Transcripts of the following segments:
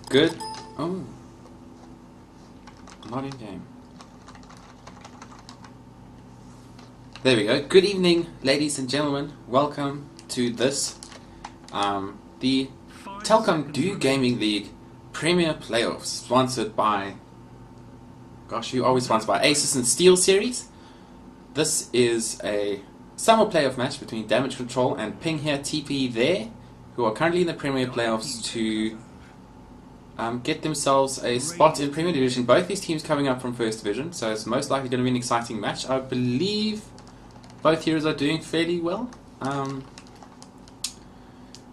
Good. Oh. Not in game. There we go. Good evening, ladies and gentlemen. Welcome to this, the Telkom DGL Gaming League Premier Playoffs, sponsored by, gosh, you always sponsored by Aces and Steel Series. This is a summer playoff match between Damage Control and Ping here, TP there, who are currently in the Premier Playoffs to get themselves a spot in Premier Division. Both these teams coming up from First Division, so it's most likely going to be an exciting match. I believe both heroes are doing fairly well.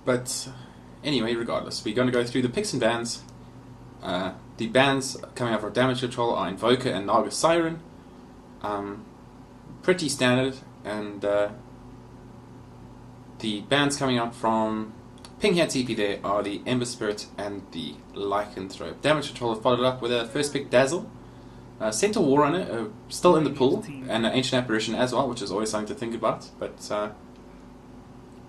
But anyway, regardless, we're going to go through the picks and bans. The bans coming up for Damage Control are Invoker and Naga Siren. Pretty standard. And the bans coming up from Ping here TP there are the Ember Spirit and the Lycanthrope. Damage Control have followed up with a first pick Dazzle. Centaur Warrunner still in the pool, and an Ancient Apparition as well, which is always something to think about. But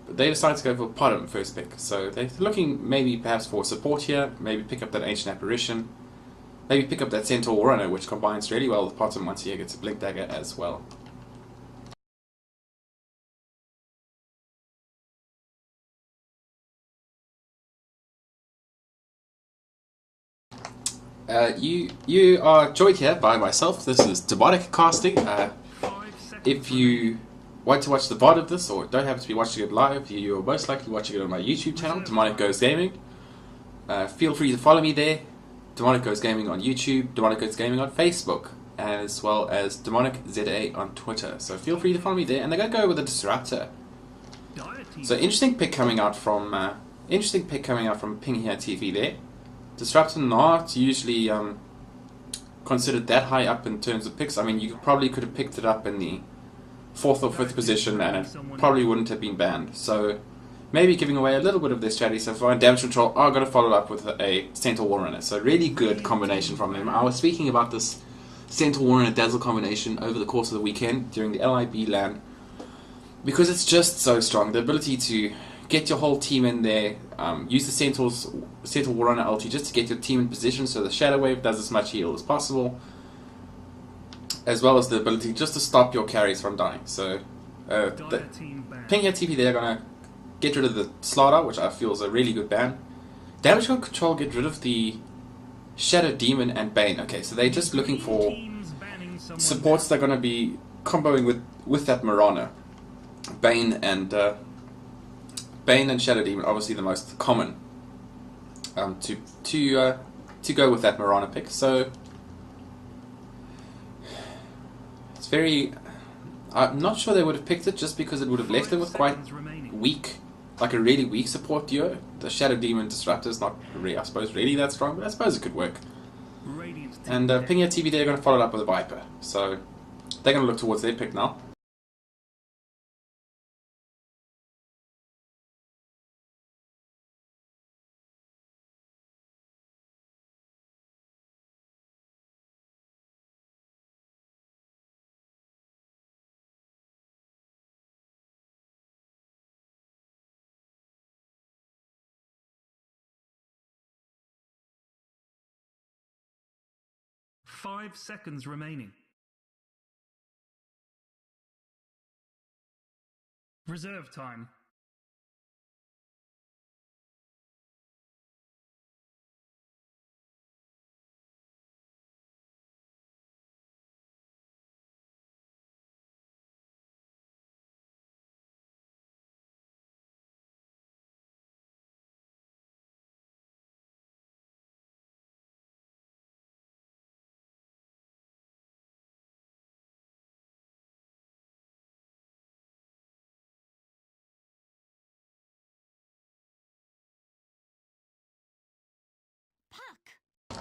they decided to go for Potom first pick, so they're looking maybe perhaps for support here. Maybe pick up that Ancient Apparition. Maybe pick up that Centaur Warrunner, which combines really well with Potom once he gets a Blink Dagger as well. You are joined here by myself. This is DeMoNiK casting. If you want to watch the VOD of this, or don't happen to be watching it live, you are most likely watching it on my YouTube channel, DeMoNiK Goes Gaming. Feel free to follow me there. DeMoNiK Goes Gaming on YouTube, DeMoNiK Goes Gaming on Facebook, as well as DeMoNiK ZA on Twitter. So feel free to follow me there. And they're going to go with a Disruptor. So interesting pick coming out from Ping here TV there. Disruptor not usually considered that high up in terms of picks. I mean, you probably could have picked it up in the 4th or 5th position and it probably wouldn't have been banned. So maybe giving away a little bit of their strategy so far. And Damage Control are going to follow up with a Centaur Warrunner. So really good combination from them. I was speaking about this Centaur Warrunner Dazzle combination over the course of the weekend during the LIB LAN, because it's just so strong. The ability to get your whole team in there, use the Centaur Warrunner ulti just to get your team in position so the Shadow Wave does as much heal as possible, as well as the ability just to stop your carries from dying. So the Ping here TP they're going to get rid of the Slaughter, which I feel is a really good ban. Damage Control get rid of the Shadow Demon and Bane. Okay, so they're just looking for supports that are going to be comboing with that Marana. Bane and Shadow Demon, obviously the most common to go with that Marana pick. So it's very. I'm not sure they would have picked it just because it would have left them with quite weak, like a really weak support duo. The Shadow Demon Disruptor is not really, I suppose, really that strong, but I suppose it could work. And Ping here TV they're going to follow it up with a Viper, so they're going to look towards their pick now. Five seconds remaining. Reserve time.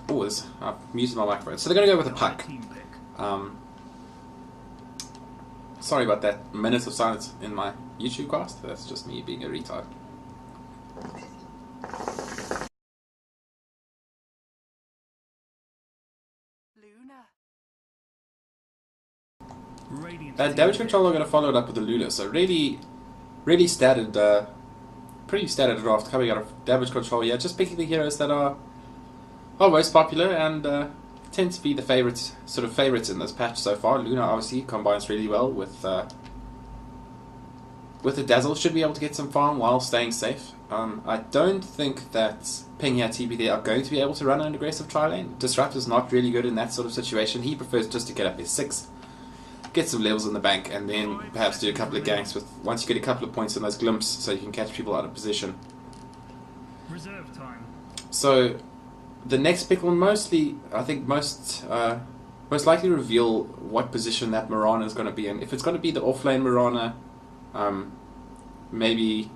Oh, I've muted my microphone. So they're going to go with a Puck. Sorry about that minute of silence in my YouTube cast. That's just me being a retard. Damage Control are going to follow it up with the Lula. So really standard, pretty standard draft coming out of Damage Control. Yeah, just picking the heroes that are are most popular and tend to be the favorites in this patch so far. Luna obviously combines really well with the Dazzle. Should be able to get some farm while staying safe. I don't think that Ping here TP are going to be able to run an aggressive tri lane. Disrupt is not really good in that sort of situation. He prefers just to get up his 6, get some levels in the bank, and then perhaps do a couple of ganks with once you get a couple of points in those glimpses, so you can catch people out of position. Reserve time. So the next pick will mostly, I think, most likely reveal what position that Mirana is going to be in. If it's going to be the offlane Mirana, maybe.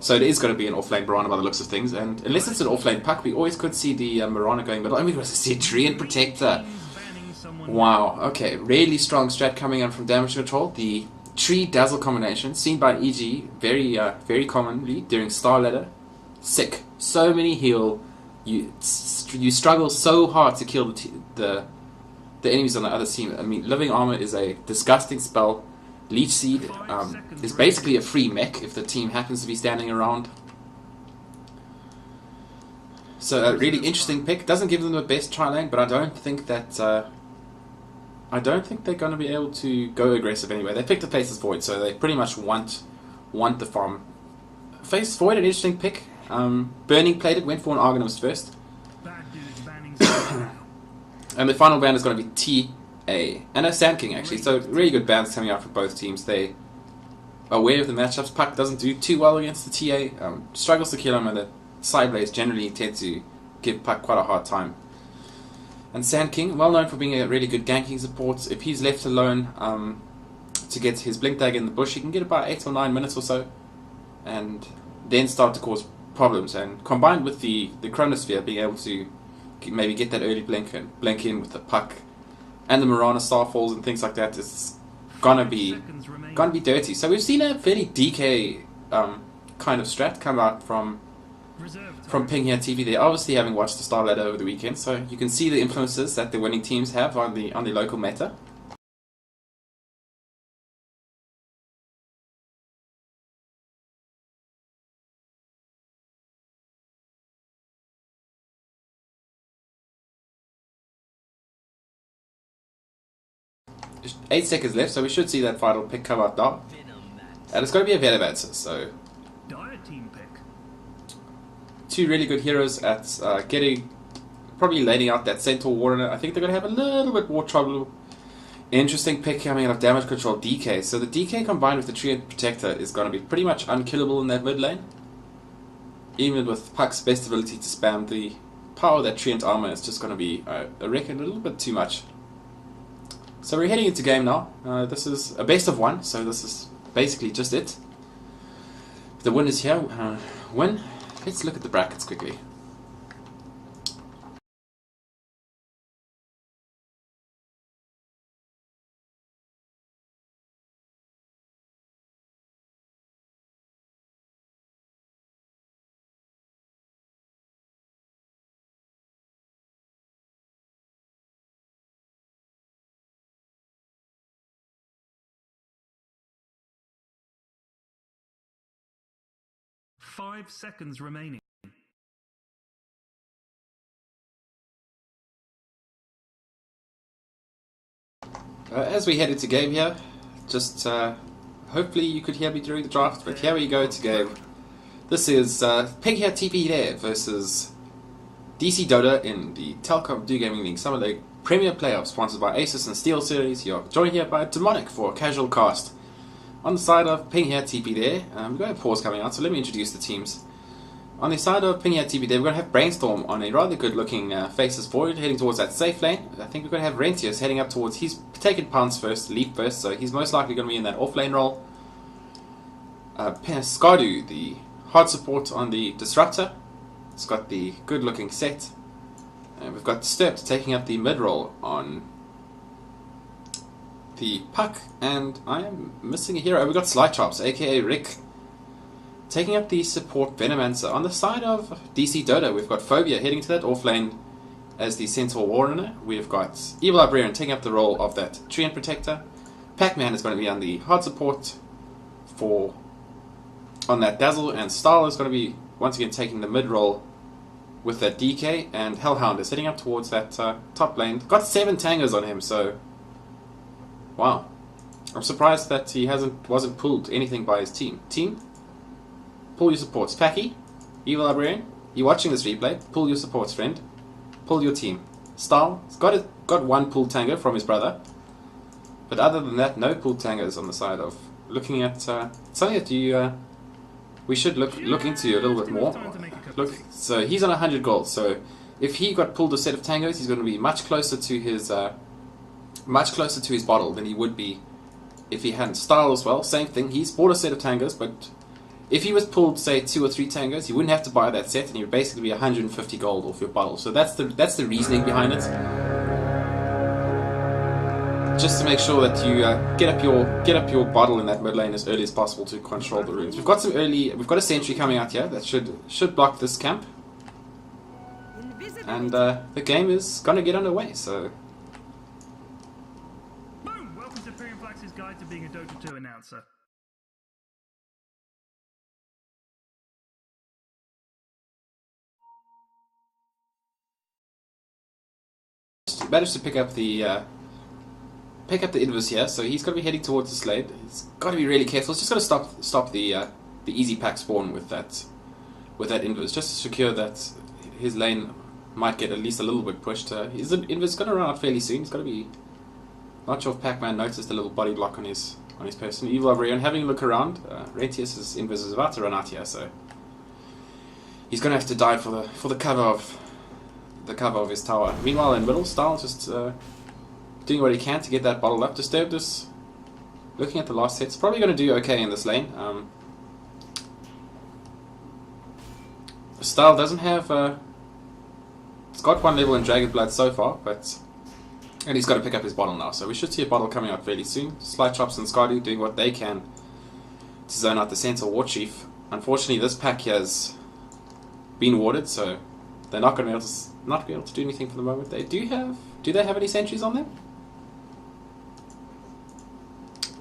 So it is going to be an offlane Mirana by the looks of things, and unless it's an offlane puck, we always could see the Mirana going middle. I mean, we see a Treant Protector. Wow, okay, really strong strat coming in from damage control. The tree dazzle combination seen by EG very commonly during Star Ladder. Sick. So many heal. You struggle so hard to kill the enemies on the other team. I mean, Living Armor is a disgusting spell. Leech Seed is basically a free mech if the team happens to be standing around. So a really interesting pick. Doesn't give them the best tri lane, but I don't think that they're going to be able to go aggressive anyway. They picked a Faceless Void, so they pretty much want the farm. Faceless Void, an interesting pick. Burning Plated went for an Argonist first. And the final ban is going to be TA and a Sand King actually. So really good bans coming out from both teams. They are aware of the matchups. Puck doesn't do too well against the TA. Struggles to kill him, and the side blades generally tend to give Puck quite a hard time. And Sand King, well known for being a really good ganking support. If he's left alone to get his Blink Dagger in the bush, he can get about 8 or 9 minutes or so, and then start to cause problems. And combined with the Chronosphere being able to maybe get that early blink in with the Puck and the Mirana Starfalls and things like that, it's gonna be dirty. So we've seen a fairly DK kind of strat come out from Ping here TV. They're obviously having watched the Star Ladder over the weekend, so you can see the influences that the winning teams have on the local meta. Just 8 seconds left, so we should see that final pick come out now. And it's going to be a Venomancer, so Dire team pick. two really good heroes at probably laying out that Centaur Warrior. I think they're going to have a little bit more trouble. Interesting pick coming out of damage control DK. So the DK combined with the Treant Protector is going to be pretty much unkillable in that mid lane. Even with Puck's best ability to spam, the power of that Treant armor is just going to be, I reckon, a little bit too much. So we're heading into game now. This is a best of 1, so this is basically just it. The win is here. Let's look at the brackets quickly. Five seconds remaining. As we head into game here, just hopefully you could hear me during the draft, but here we go to game. This is Ping here TP there versus DC.Dota in the Telkom DGL League Summer League Premier Playoffs, sponsored by Asus and Steel Series. You're joined here by DeMoNiK for a casual cast. On the side of Ping here TP there, we've got a pause coming out, so let me introduce the teams. On the side of Ping here TP there, we're going to have Brainstorm on a rather good looking Faceless Void heading towards that safe lane. I think we're going to have Rentius heading up towards, he's taken Pounce first, Leap first, so he's most likely going to be in that off lane role. Skadu, the hard support on the Disruptor. It's got the good looking set. And we've got Disturbed taking up the mid role on the Puck, and I am missing a hero. We've got Slychops, aka Rick, taking up the support Venomancer. On the side of DC.Dota, we've got Phobia heading to that off lane as the Centaur Warrior. We've got Evil Librarian taking up the role of that Treant Protector. Pac-Man is going to be on the hard support on that Dazzle, and Starl is going to be once again taking the mid role with that DK, and Hellhound is heading up towards that top lane. Got 7 tangers on him, so wow. I'm surprised that he wasn't pulled anything by his team. Team, pull your supports. Packy, Evil Librarian, you watching this replay? Pull your supports, friend. Pull your team. Style, he's got 1 pulled tanger from his brother, but other than that, no pulled tangers on the side of. Looking at something that we should look into a little bit more. Look, so he's on 100 gold. So if he got pulled a set of tangos, he's going to be much closer to his bottle than he would be if he hadn't. Style as well, same thing. He's bought a set of tangos, but if he was pulled, say 2 or 3 tangos, he wouldn't have to buy that set, and he would basically be 150 gold off your bottle. So that's the reasoning behind it. Just to make sure that you get up your bottle in that mid lane as early as possible to control the runes. We've got a sentry coming out here that should block this camp, and the game is gonna get underway. So, Boom! Welcome to Imperium Flax's guide to being a Dota 2 announcer. managed to pick up the invis here, so he's got to be heading towards the slate. He's got to be really careful. He's just got to stop the easy pack spawn with that invis, just to secure that his lane might get at least a little bit pushed. His invis going to run out fairly soon. He's got to be. Not sure if Pac-Man noticed the little body block on his person. Evil Librarian having a look around. Rentius' invis is about to run out here, so he's going to have to dive for the cover of his tower. Meanwhile, in middle, Style just doing what he can to get that bottle up. Disturbed us. Looking at the last set, it's probably going to do okay in this lane. Style doesn't have. It's got 1 level in Dragon Blood so far, and he's got to pick up his bottle now. So we should see a bottle coming out fairly soon. Slight Chops and Scardu doing what they can to zone out the Centaur War Chief. Unfortunately, this pack has been warded, so they're not going to be able to do anything for the moment. Do they have any sentries on them?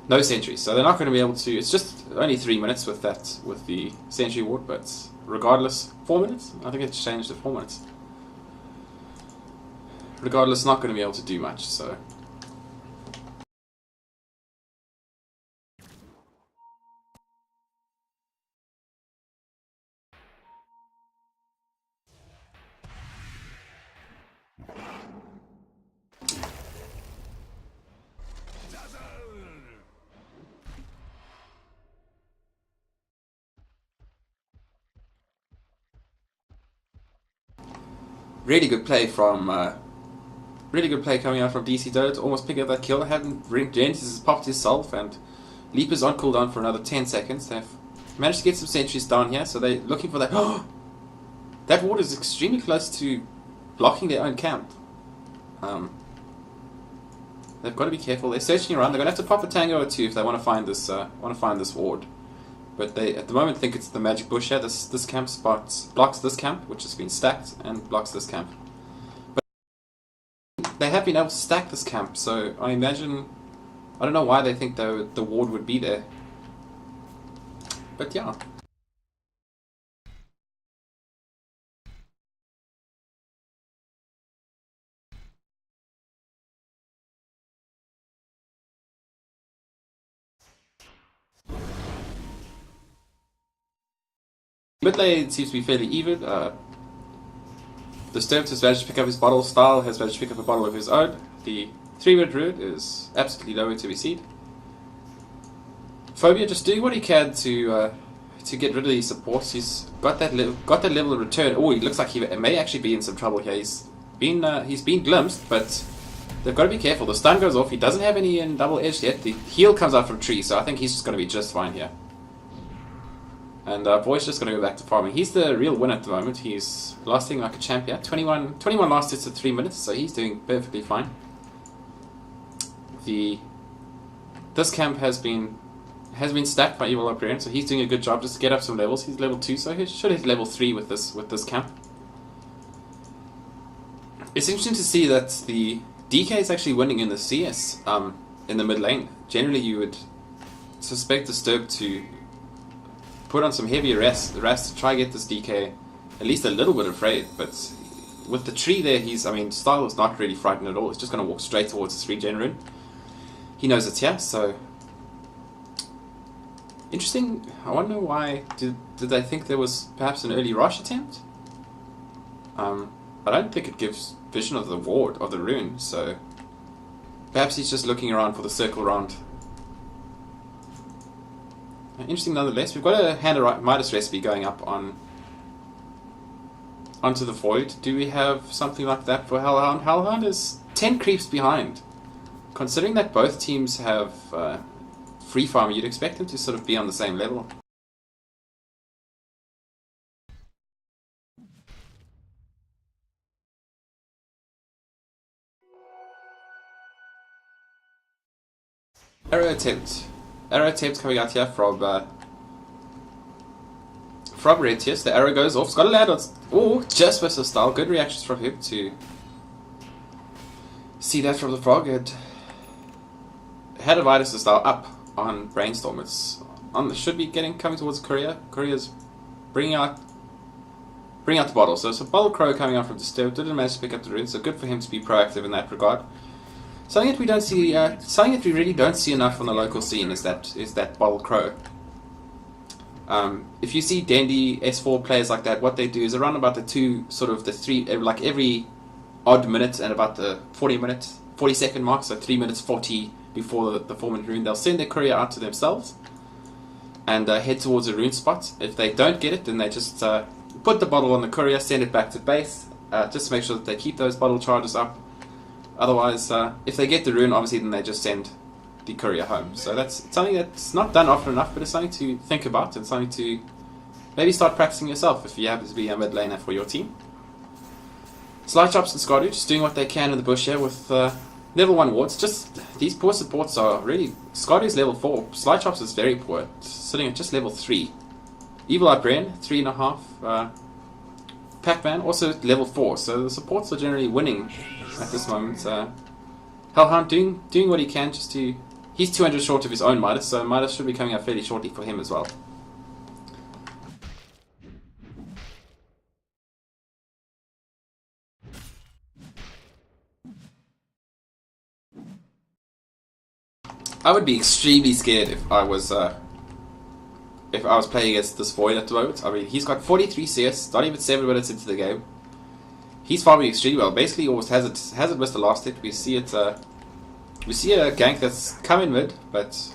No sentries, so they're not going to be able to. It's just only 3 minutes with the sentry ward, but regardless, 4 minutes. I think it's changed to 4 minutes. Regardless, not going to be able to do much. So. Really good play coming out from DC.Dota to almost pick up that kill. Genesis has popped himself, and Leaper's on cooldown for another 10 seconds. They've managed to get some sentries down here, so they're looking for that. That ward is extremely close to blocking their own camp. They've got to be careful. They're searching around. They're going to have to pop a tango or two if they want to find this ward. But they, at the moment, think it's the magic bush here. This camp blocks this camp, which has been stacked, and blocks this camp. But they have been able to stack this camp, so I don't know why they think the ward would be there. But yeah. Mid lane seems to be fairly even. Disturbed has managed to pick up his bottle. Style has managed to pick up a bottle of his own. The 3-minute rune is absolutely nowhere to be seen. Phobia just doing what he can to get rid of these supports. He's got that level of return. Oh, he looks like he may actually be in some trouble here. He's been glimpsed, but they've got to be careful. The stun goes off. He doesn't have any in double edged yet. The heal comes out from tree, so I think he's just going to be just fine here. And Boy's just going to go back to farming. He's the real winner at the moment. He's lasting like a champion. 21 last hits at 3 minutes, so he's doing perfectly fine. This camp has been stacked by Evil Librarian, so he's doing a good job just to get up some levels. He's level 2, so he should hit level 3 with this camp. It's interesting to see that the DK is actually winning in the CS in the mid lane. Generally, you would suspect Disturbed to put on some heavier rest to try and get this DK at least a little bit afraid, but with the tree there, Style is not really frightened at all. He's just going to walk straight towards his regen rune. He knows it's here, so... Interesting. I wonder why... Did they think there was perhaps an early rush attempt? I don't think it gives vision of the ward, of the rune, so... Perhaps he's just looking around for the circle round. Interesting nonetheless. We've got a Hand of Midas recipe going up onto the Void. Do we have something like that for Hellhound? Hellhound is 10 creeps behind. Considering that both teams have free farm, you'd expect them to sort of be on the same level. Arrow attempt. Arrow attempt coming out here from Retius. The arrow goes off. It's got a land on... Oh, just versus Style. Good reactions from him to see that from the Frog. And Head of Midas is Style up on Brainstorm. It's on. Should be coming towards Courier. Courier's bringing out the bottle. So it's a Bottle Crow coming out from Disturb. Didn't manage to pick up the rune. So good for him to be proactive in that regard. Something that we don't see, something that we really don't see enough on the local scene is that Bottle Crow. If you see Dendy S4 players like that, what they do is around about the three, like every odd minute and about the 40 second mark, so 3 minutes 40 before the 4 minute rune, they'll send their courier out to themselves and head towards a rune spot. If they don't get it, then they just put the bottle on the courier, send it back to base, just to make sure that they keep those bottle charges up. Otherwise, if they get the rune, obviously then they just send the courier home. So that's something that's not done often enough, but it's something to think about and something to maybe start practicing yourself if you happen to be a mid laner for your team. Slide Chops and Scotty just doing what they can in the bush here with level 1 wards. Just these poor supports are really... Scotty's level 4. Slide Chops is very poor, sitting at just level 3. Evil Eye Bren, 3.5. Pac-Man, also level 4. So the supports are generally winning at this moment. Hellhound doing what he can just to... He's 200 short of his own Midas, so Midas should be coming up fairly shortly for him as well. I would be extremely scared if I was playing against this Void at the moment. I mean, he's got 43 CS, not even 7 minutes into the game. He's farming extremely well. Basically, almost hasn't missed the last hit. We see a gank that's come in mid, but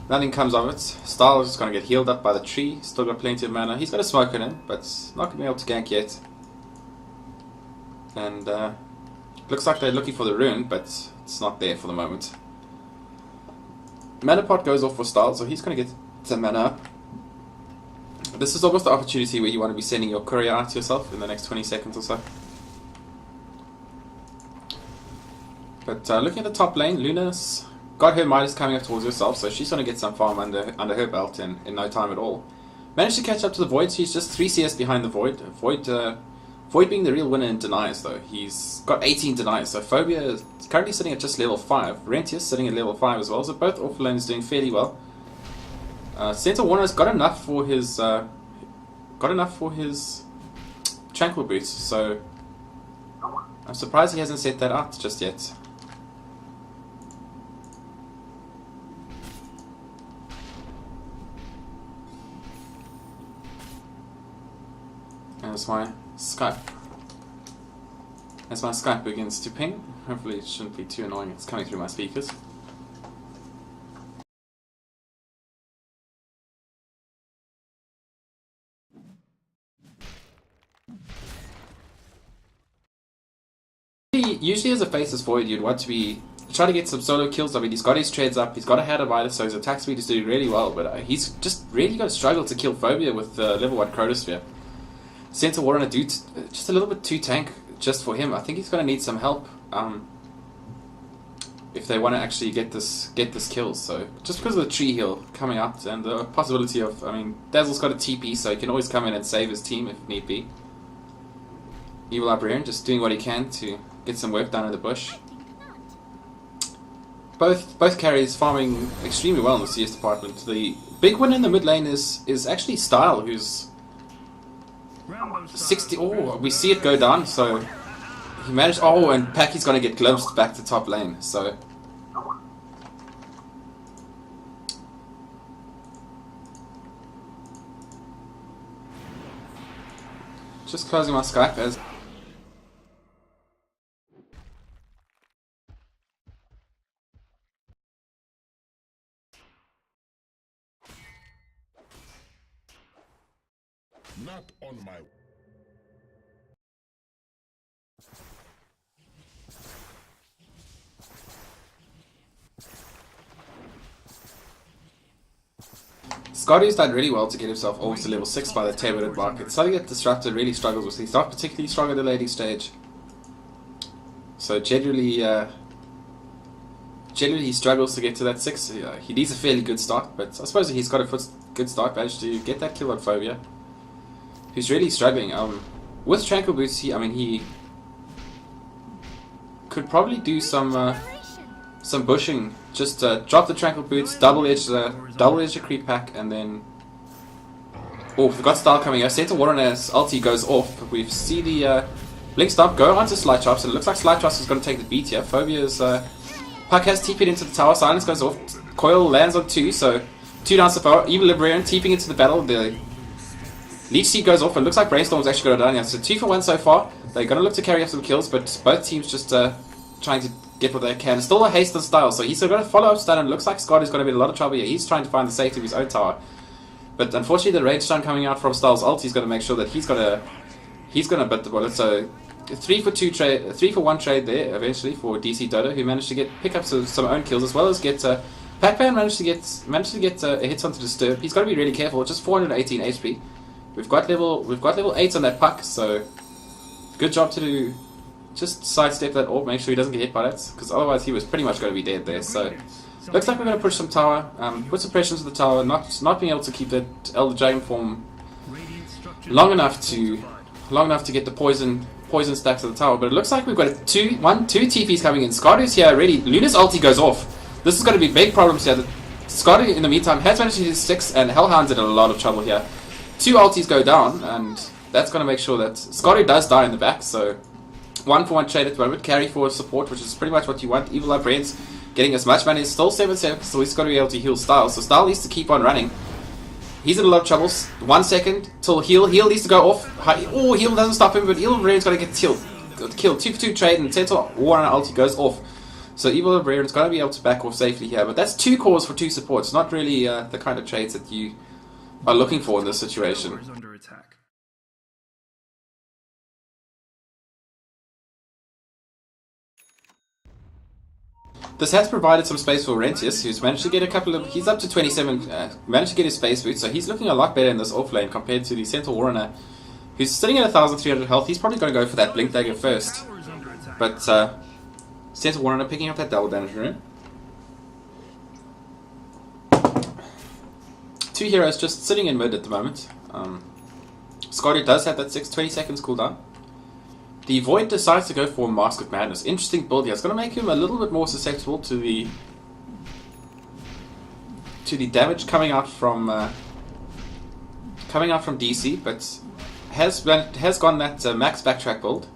nothing comes of it. Style is just going to get healed up by the tree. Still got plenty of mana. He's got a smoke in him, but not going to be able to gank yet. And looks like they're looking for the rune, but it's not there for the moment. Mana pot goes off for Style, so he's going to get some mana up. This is almost the opportunity where you want to be sending your courier out to yourself in the next 20 seconds or so. But looking at the top lane, Luna's got her Midas coming up towards herself, so she's going to get some farm under her belt in no time at all. Managed to catch up to the Void, she's just 3 CS behind the Void. Void being the real winner in denies though. He's got 18 denies, so Phobia is currently sitting at just level 5. Rentius sitting at level 5 as well, so both off lanes doing fairly well. Center Warner's got enough for his Tranquil Boots, so I'm surprised he hasn't set that out just yet. As my Skype begins to ping, hopefully it shouldn't be too annoying. It's coming through my speakers. Usually as a faceless Void, you'd want to be trying to get some solo kills. I mean, he's got his treads up, he's got a Hand of Midas, so his attack speed is doing really well, but he's just really going to struggle to kill Phobia with level 1 Chronosphere. Center Warren just a little bit too tank just for him. I think he's going to need some help if they want to actually get this kill. So just because of the tree heal coming out and the possibility of, I mean, Dazzle's got a TP, so he can always come in and save his team if need be. Evil Librarian just doing what he can to get some work done in the bush. Both carries farming extremely well in the CS department. The big win in the mid lane is actually Style, who's 60. Oh, we see it go down. So he managed. Oh, and Packy's gonna get glimpsed back to top lane. So just closing my Skype as. Not on my... Scotty's done really well to get himself almost to level 6 by the 10-minute mark. It's something that Disruptor really struggles with. He's not particularly strong at the laning stage. So generally he struggles to get to that 6. He needs a fairly good start, but I suppose he's got a good start. Managed to get that kill on Phobia, who's really struggling. With Tranquil Boots, he could probably do some bushing. Just drop the Tranquil Boots, double edge the creep pack, and then. Oh, we've got Style coming here. Center Warren as ulti goes off. We see the Blink Stomp go onto Slide Chops, and it looks like Slide Chops is going to take the beat here. Phobia's puck has TP'd into the tower. Silence goes off. Coil lands on 2, so 2 down so far. Evil Librarian TPing into the battle. The Leech Seed goes off, and looks like Brainstorm's actually got it done here. So 2 for 1 so far. They're going to look to carry off some kills, but both teams just trying to get what they can. Still a haste on Style, so he's going to follow up stun, and it looks like Scott is going to be in a lot of trouble here. He's trying to find the safety of his own tower. But unfortunately, the rage stun coming out from Style's ult, he's going to make sure that he's going to bit the bullet. So 3 for 1 trade there eventually for DC.Dota, who managed to pick up some own kills, as well as get Pac-Man managed to get a hit onto Disturb. He's got to be really careful. Just 418 HP. We've got level 8 on that puck, so good job to do. Just sidestep that orb, make sure he doesn't get hit by that, because otherwise he was pretty much going to be dead there. So looks like we're going to push some tower, put some pressure into the tower, not being able to keep that Elder Dragon form long enough to get the poison stacks of the tower. But it looks like we've got two TPs coming in. Skardu's here already. Luna's ulti goes off. This is going to be big problems here. Skardu in the meantime has managed to hit 6, and Hellhound's in a lot of trouble here. 2 ultis go down, and that's going to make sure that Skardu does die in the back. So 1 for 1 trade at the moment. Carry for support, which is pretty much what you want. Evil Librarians getting as much money. Still 7-7, so he's got to be able to heal Style. So Style needs to keep on running. He's in a lot of troubles. 1 second till heal. Heal needs to go off. Oh, heal doesn't stop him, but Evil Librarian's got to get killed. 2 for 2 trade, and Sentinel War and ulti goes off. So Evil Librarian's got to be able to back off safely here. But that's 2 cores for 2 supports. Not really the kind of trades that you are looking for in this situation. This has provided some space for Rentius, who's managed to get a couple of... He's up to 27, managed to get his space boots, so he's looking a lot better in this off lane compared to the Sentinel Warrener, who's sitting at 1,300 health. He's probably going to go for that Blink Dagger first. But Sentinel Warrener picking up that double damage rune. 2 heroes just sitting in mid at the moment. Scotty does have that 20 seconds cooldown. The Void decides to go for Mask of Madness. Interesting build here. It's going to make him a little bit more susceptible to the damage coming out from DC, but has gone that max backtrack build.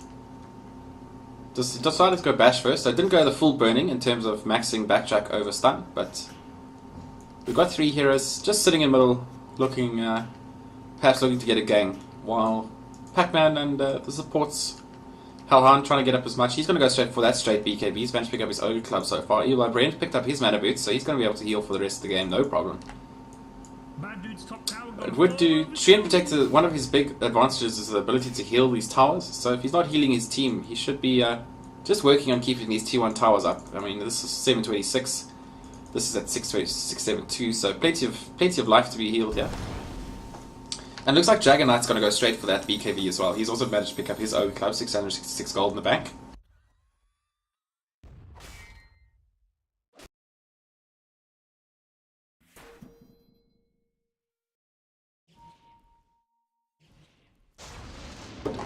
Decided to go bash first. So didn't go the full burning in terms of maxing backtrack over stun, but we've got 3 heroes just sitting in the middle, looking perhaps looking to get a gang, while Pac-Man and the supports. Hellhound trying to get up as much. He's going to go straight for that straight BKB. He's managed to pick up his own club so far. Evil Librarian picked up his mana boots, so he's going to be able to heal for the rest of the game, no problem. It would do... Treant Protector, one of his big advantages is the ability to heal these towers. So if he's not healing his team, he should be just working on keeping these T1 towers up. I mean, this is 726. This is at 672, so plenty of life to be healed here. And looks like Dragon Knight's going to go straight for that BKB as well. He's also managed to pick up his own club, 666 gold in the bank.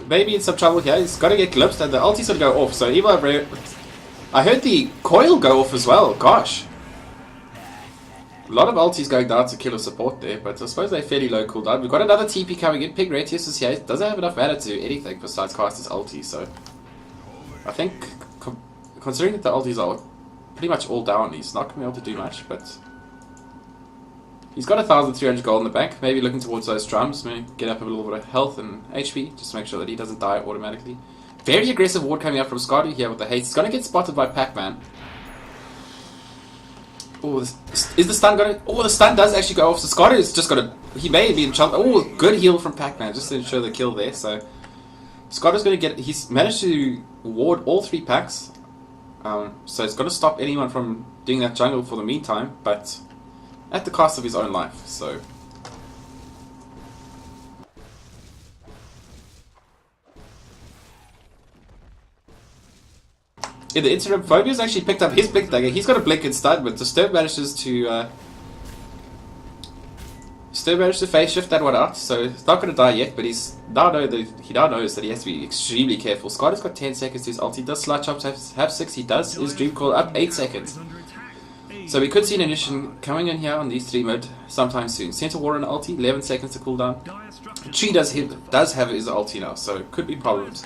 Maybe in some trouble here. He's got to get glimpsed, and the ulti's going to go off. So Evil Librarian... I heard the coil go off as well. Gosh. A lot of ultis going down to kill a support there, but I suppose they're fairly low cooldown. We've got another TP coming in. Pig Retius is here. He doesn't have enough mana to do anything besides cast his ulti, so I think, considering that the ultis are pretty much all down, he's not going to be able to do much, but he's got 1,300 gold in the bank. Maybe looking towards those drums, maybe get up a little bit of health and HP, just to make sure that he doesn't die automatically. Very aggressive ward coming up from Scardu here with the haste. He's going to get spotted by Pac-Man. Oh, is the stun going to... Oh, the stun does actually go off. So Scardu is just going to... He may be in trouble. Oh, good heal from Pac-Man just to ensure the kill there. So Scardu's going to get... He's managed to ward all 3 packs. So it's going to stop anyone from doing that jungle for the meantime. But at the cost of his own life. So... in the interim, Phobia's actually picked up his Blink Dagger. He's got a Blink and stun, but Disturb manages to phase shift that one out, so he's not going to die yet, but he now knows that he has to be extremely careful. Scardu's got 10 seconds to his ult. He does Sludge Chop, have 6, he does his Dream Call up 8 seconds. So we could see an initiation coming in here on these 3 mid sometime soon. Centaur Warren ulti, 11 seconds to cooldown. Tree does have his ulti now, so it could be problems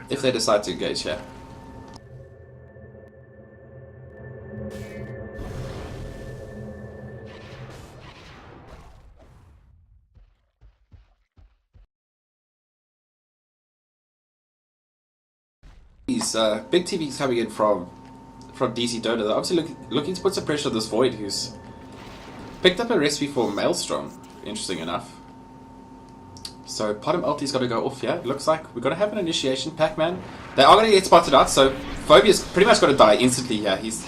if they decide to engage here. These big TVs coming in from DC.Dota. They're obviously looking to put some pressure on this Void, who's picked up a recipe for Maelstrom, interesting enough. So Potom ulti's got to go off here. Looks like we're going to have an initiation. Pac-Man, they are going to get spotted out, so Phobia's pretty much got to die instantly here. His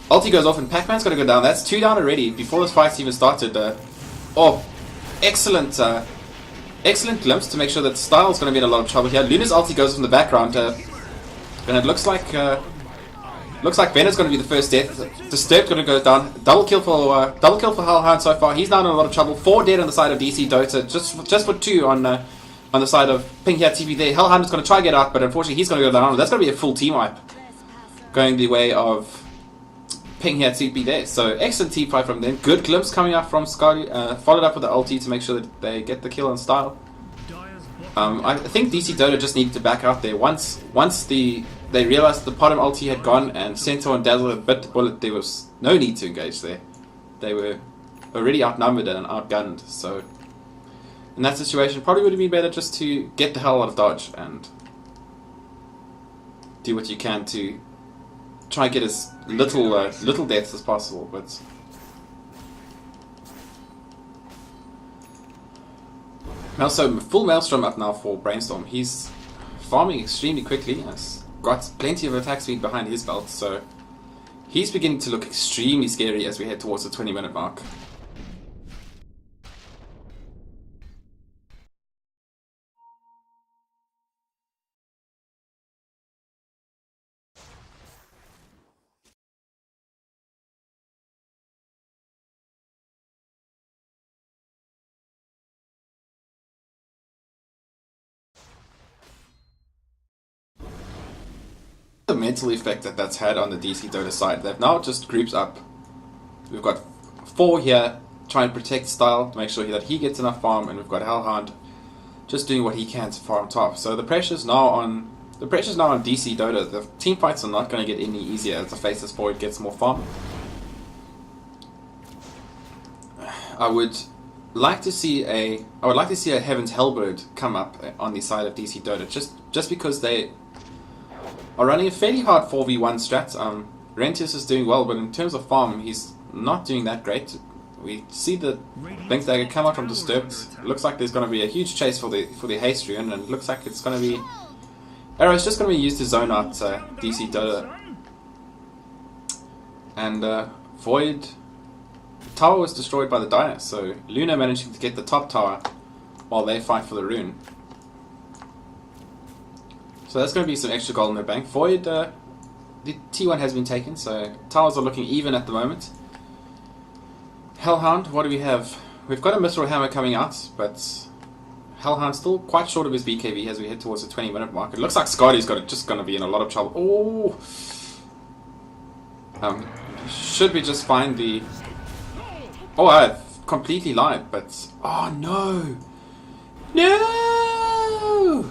ulti goes off and Pac-Man's got to go down. That's 2 down already before this fight's even started. Oh, excellent glimpse to make sure that Style's going to be in a lot of trouble here. Luna's ulti goes from the background, and it looks like Venom's going to be the first death. Disturbed's going to go down. Double kill for Hellhound so far. He's now in a lot of trouble. 4 dead on the side of DC.Dota, just for 2 on the side of Pink here TV there. Hellhound is going to try to get out, but unfortunately he's going to go down. That's going to be a full team wipe going the way of Ping here TP there. So excellent team fight from them. Good glimpse coming up from Scotty, followed up with the ulti to make sure that they get the kill on Style. I think DC.Dota just needed to back out there. Once they realized the Potom ulti had gone and Centaur and Dazzle had bit the bullet, there was no need to engage there. They were already outnumbered and outgunned, so in that situation probably would have been better just to get the hell out of dodge and do what you can to try and get as little deaths as possible. But also full Maelstrom up now for Brainstorm. He's farming extremely quickly, has got plenty of attack speed behind his belt, so he's beginning to look extremely scary as we head towards the 20-minute mark. The mental effect that's had on the DC.Dota side. They've now just grouped up. We've got 4 here trying to protect Style to make sure that he gets enough farm, and we've got Hellhound just doing what he can to farm top. So the pressure's now on DC.Dota. The team fights are not going to get any easier as the faceless forward gets more farm. I would like to see a Heaven's Hellbird come up on the side of DC.Dota just because they are running a fairly hard 4v1 strat. Rentius is doing well, but in terms of farm, he's not doing that great. We see the Blink Dagger come out from Disturbed. Looks like there's going to be a huge chase for the haste rune, and it looks like it's going to be Arrow's just going to be used to zone out DC.Dota. And Void tower was destroyed by the Dire, so Luna managing to get the top tower while they fight for the rune. So that's going to be some extra gold in their bank. Void, the T1 has been taken, so towers are looking even at the moment. Hellhound, what do we have? We've got a Mithril Hammer coming out, but Hellhound's still quite short of his BKB as we head towards the 20-minute mark. It looks like Scotty's just going to be in a lot of trouble. Oh! Should we just find the Oh, I've completely lied, but... Oh, no! No!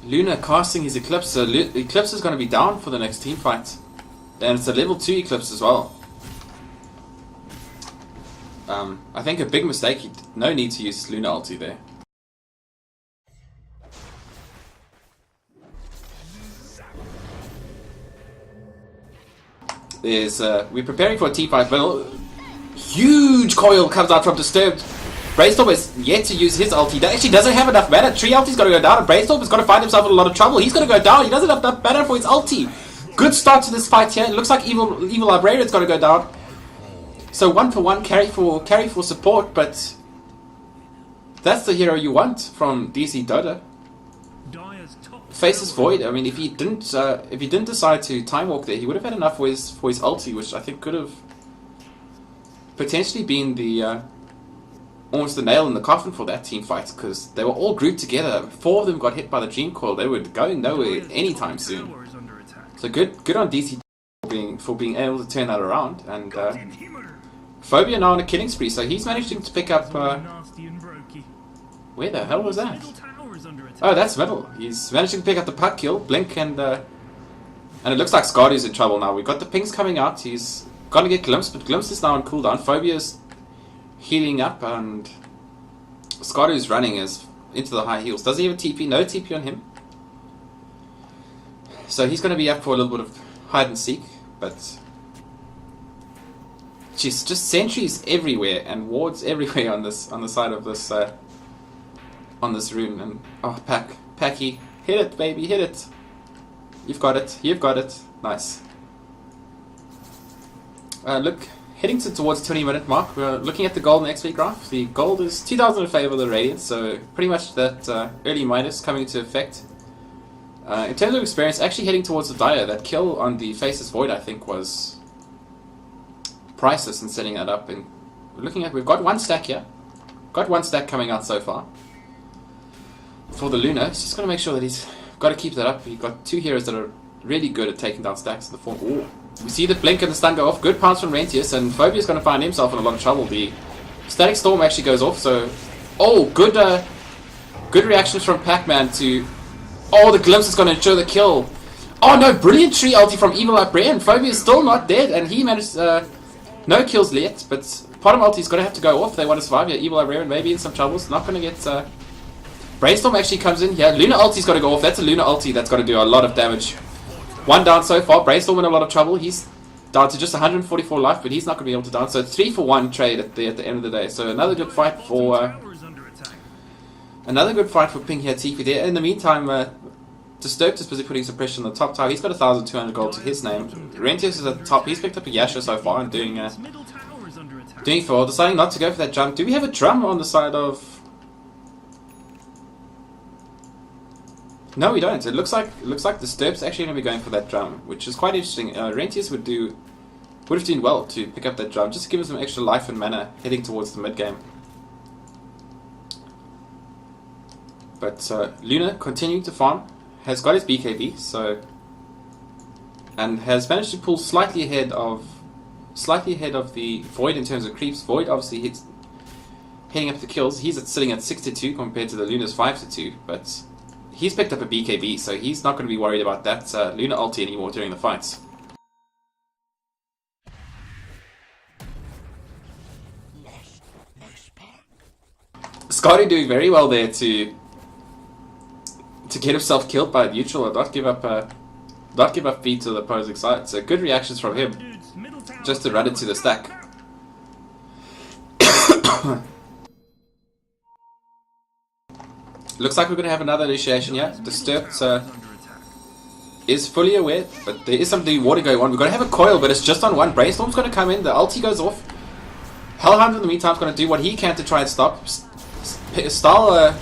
Luna casting his Eclipse. So Eclipse is going to be down for the next team fight. And it's a level 2 Eclipse as well. I think a big mistake. No need to use Luna ulti there. We're preparing for a T5 battle. Huge coil comes out from Disturbed. Brainstorm is yet to use his ulti. That actually doesn't have enough mana. Tree ulti's got to go down, and Brainstorm is going to find himself in a lot of trouble. He's going to go down. He doesn't have enough mana for his ulti. Good start to this fight here. It looks like Evil Librarian's going to go down. So 1-for-1 carry for support, but that's the hero you want from DC.Dota. Faces Void. I mean, if he didn't decide to time walk there, he would have had enough for his ulti, which I think could have potentially been the almost the nail in the coffin for that team fight, because they were all grouped together. 4 of them got hit by the Dream Coil. They were going nowhere anytime soon. So good on DC for being able to turn that around. And Phobia now on a killing spree, so he's managing to pick up. Where the hell was that? Oh, that's middle. He's managing to pick up the puck kill, blink, and it looks like Scardu's in trouble now. We've got the pings coming out. He's gonna get Glimpse, but Glimpse is now on cooldown. Phobia's healing up, and Scardu's running into the high heels. Does he have a TP? No TP on him. So he's gonna be up for a little bit of hide and seek, but she's just sentries everywhere and wards everywhere on the side of this. On this rune, and oh, Packy, hit it, baby, hit it. You've got it, nice. Look, heading towards 20-minute mark. We're looking at the gold and XP graph. The gold is 2,000 in favor of the Radiant, so pretty much that early minus coming into effect. In terms of experience, actually heading towards the Dire. That kill on the Faceless Void, I think, was priceless in setting that up. And we've got 1 stack here. Got 1 stack coming out so far. For the Luna, he's just going to make sure that he's got to keep that up. He's got 2 heroes that are really good at taking down stacks in the form. Ooh. We see the blink and the stun go off. Good pounce from Rentius, and Phobia's going to find himself in a lot of trouble. The Static Storm actually goes off, so... Oh, good reactions from Pac-Man to... Oh, the Glimpse is going to ensure the kill. Oh no, brilliant tree ulti from Evil Librarian. Phobia's still not dead, and he managed... no kills yet, but Bottom ulti's going to have to go off. They want to survive here. Evil Librarian maybe in some trouble. It's not going to get... Brainstorm actually comes in here. Luna ulti's got to go off. That's a Luna ulti that's got to do a lot of damage. 1 down so far. Brainstorm in a lot of trouble. He's down to just 144 life, but he's not going to be able to down. So it's 3-for-1 trade at the end of the day. So another good fight for Ping here, Tifu there. In the meantime, Disturbed is busy putting some pressure on the top tower. He's got 1,200 gold to his name. Rentius is at the top. He's picked up a Yasha so far and doing well. Deciding not to go for that jump. Do we have a drum on the side of... No, we don't. It looks like Disturbed's actually going to be going for that drum, which is quite interesting. Rentius would have done well to pick up that drum, just to give him some extra life and mana heading towards the mid game. But Luna continuing to farm, has got his BKB, and has managed to pull slightly ahead of the Void in terms of creeps. Void obviously heading up the kills. He's sitting at 6-2 compared to the Luna's 5-2, but he's picked up a BKB, so he's not going to be worried about that Luna ulti anymore during the fights. Scotty doing very well there to get himself killed by a neutral and not give up feed to the opposing side. So good reactions from him, just to run into the stack. Looks like we're going to have another initiation here. Disturbed is fully aware, but there is something water going on. We're going to have a coil, but it's just on 1. Brainstorm's going to come in, the ulti goes off. Hellhound in the meantime is going to do what he can to try and stop. Stahl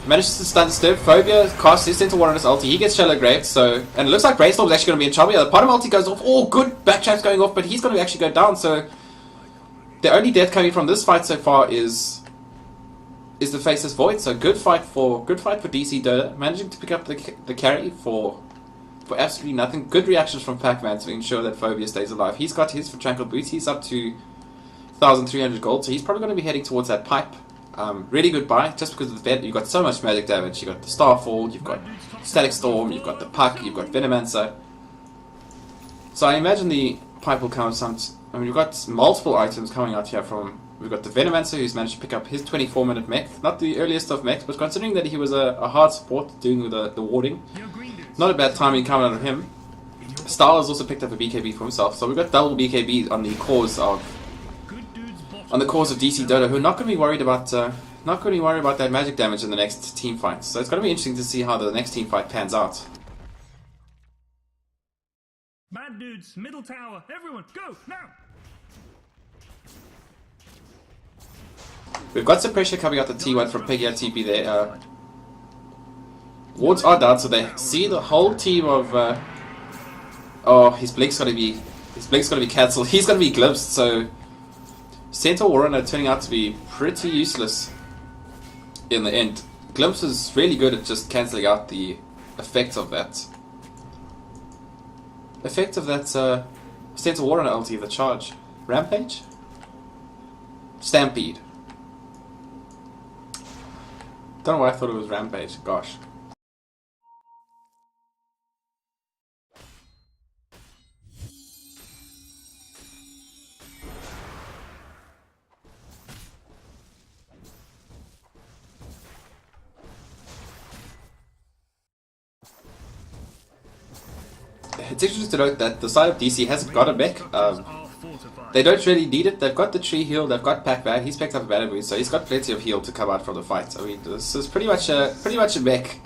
manages to stun Disturbed. Phobia casts his Center Water on his ulti. He gets Shallow Grave, so... And it looks like Brainstorm's actually going to be in trouble. Yeah, the bottom ulti goes off. Oh, good backtrap's going off, but he's going to actually go down, so... The only death coming from this fight so far is the Faceless Void, so good fight for DC.Dota, managing to pick up the carry for absolutely nothing. Good reactions from Pac-Man to ensure that Phobia stays alive. He's got his for Tranquil Boots. He's up to 1,300 gold, so he's probably going to be heading towards that pipe. Really good buy, just because of the vet. You've got so much magic damage. You've got the Starfall, you've got Static Storm, you've got the Puck, you've got Venomancer. So I imagine the pipe will come with some... I mean, we've got multiple items coming out here from... We've got the Venomancer, who's managed to pick up his 24-minute mech. Not the earliest of mechs, but considering that he was a hard support doing the warding, not a bad timing coming out of him. Star has also picked up a BKB for himself, so we've got double BKB on the cause of DC.Dota, who are not going to be worried about that magic damage in the next team fight. So it's going to be interesting to see how the next team fight pans out. Bad dudes, middle tower, everyone, go now! We've got some pressure coming out the T1 from Piggy at TP there. Wards are down, so they see the whole team of. Oh, his blink's gonna be cancelled. He's gonna be glimpsed. So Centaur Warren are turning out to be pretty useless in the end. Glimpse is really good at just cancelling out the effect of that. Centaur Warren ulti, the charge. Rampage? Stampede. Don't know why I thought it was Rampage. Gosh. It's interesting to note that the side of DC hasn't got a mech. They don't really need it. They've got the tree heal, they've got Pac Bad, he's picked up a battle boost, so he's got plenty of heal to come out from the fight. I mean, this is pretty much a mech.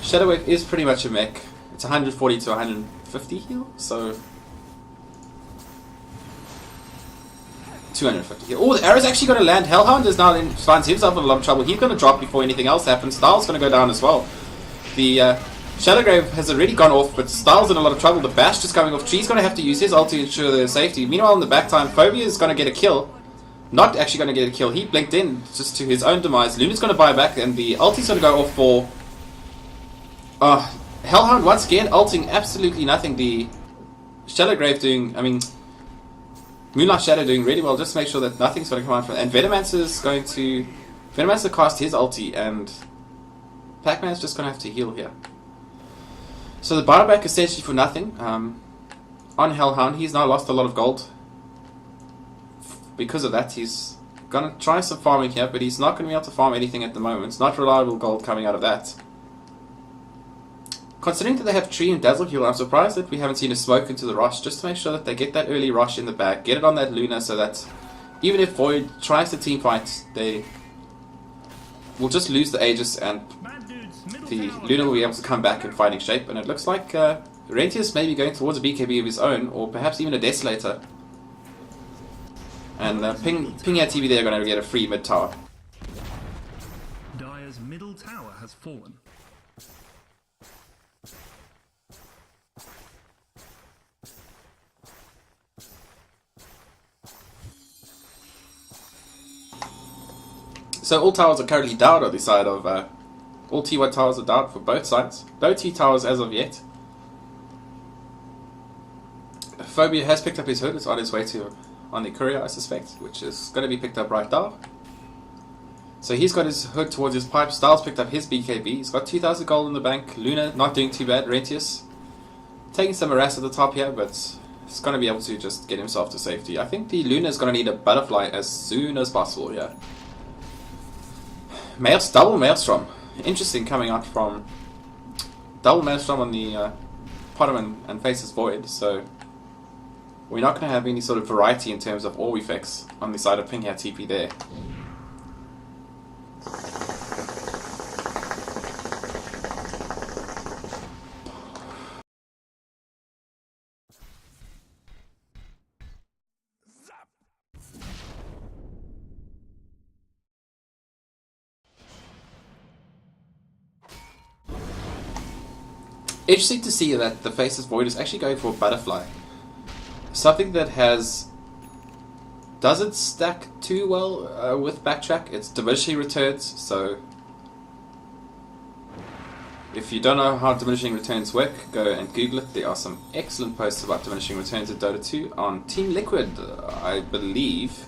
Shadow Wave is pretty much a mech. It's 140 to 150 heal, so 250 heal. Oh, the arrow's actually going to land. Hellhound is now finds himself in a lot of trouble. He's going to drop before anything else happens. Styles going to go down as well. The Shadowgrave has already gone off, but Styles in a lot of trouble. The Bash just coming off. Tree's going to have to use his ult to ensure their safety. Meanwhile, in the back time, Phobia is going to get a kill. Not actually going to get a kill. He blinked in just to his own demise. Luna's going to buy back, and the ulti's going to go off for... Hellhound once again, ulting absolutely nothing. The Shadowgrave doing... I mean... Moonlight Shadow doing really well, just to make sure that nothing's going to come out from... And Venomancer's going to... Venomancer cast his ulti, and... Pac-Man's just going to have to heal here. So the buyback essentially for nothing. On Hellhound, he's now lost a lot of gold. Because of that, he's going to try some farming here, but he's not going to be able to farm anything at the moment. It's not reliable gold coming out of that. Considering that they have Tree and Dazzle Heal, I'm surprised that we haven't seen a smoke into the rush, just to make sure that they get that early rush in the bag, get it on that Luna, so that even if Void tries to team fight, they will just lose the Aegis and the Luna will be able to come back in fighting shape. And it looks like Rentius may be going towards a BKB of his own, or perhaps even a Desolator. And Ping at TV, they're going to get a free mid tower. Dire's middle tower has fallen. So all towers are currently down on the side of... all T1 towers are down for both sides. No T towers as of yet. Phobia has picked up his hood. It's on his way to... on the courier, I suspect, which is going to be picked up right now. So he's got his hood towards his pipe. Styles picked up his BKB. He's got 2,000 gold in the bank. Luna not doing too bad. Rentius taking some harass at the top here, but he's going to be able to just get himself to safety. I think the Luna is going to need a butterfly as soon as possible here. Double Maelstrom. Interesting coming out from double Maelstrom on the Potem and Faces Void, so we're not going to have any sort of variety in terms of AoE effects on the side of Ping here TP there. Interesting to see that the Faceless Void is actually going for a butterfly. Something that doesn't stack too well with backtrack. It's diminishing returns, so If you don't know how diminishing returns work, go and Google it. There are some excellent posts about diminishing returns in Dota 2 on Team Liquid, I believe.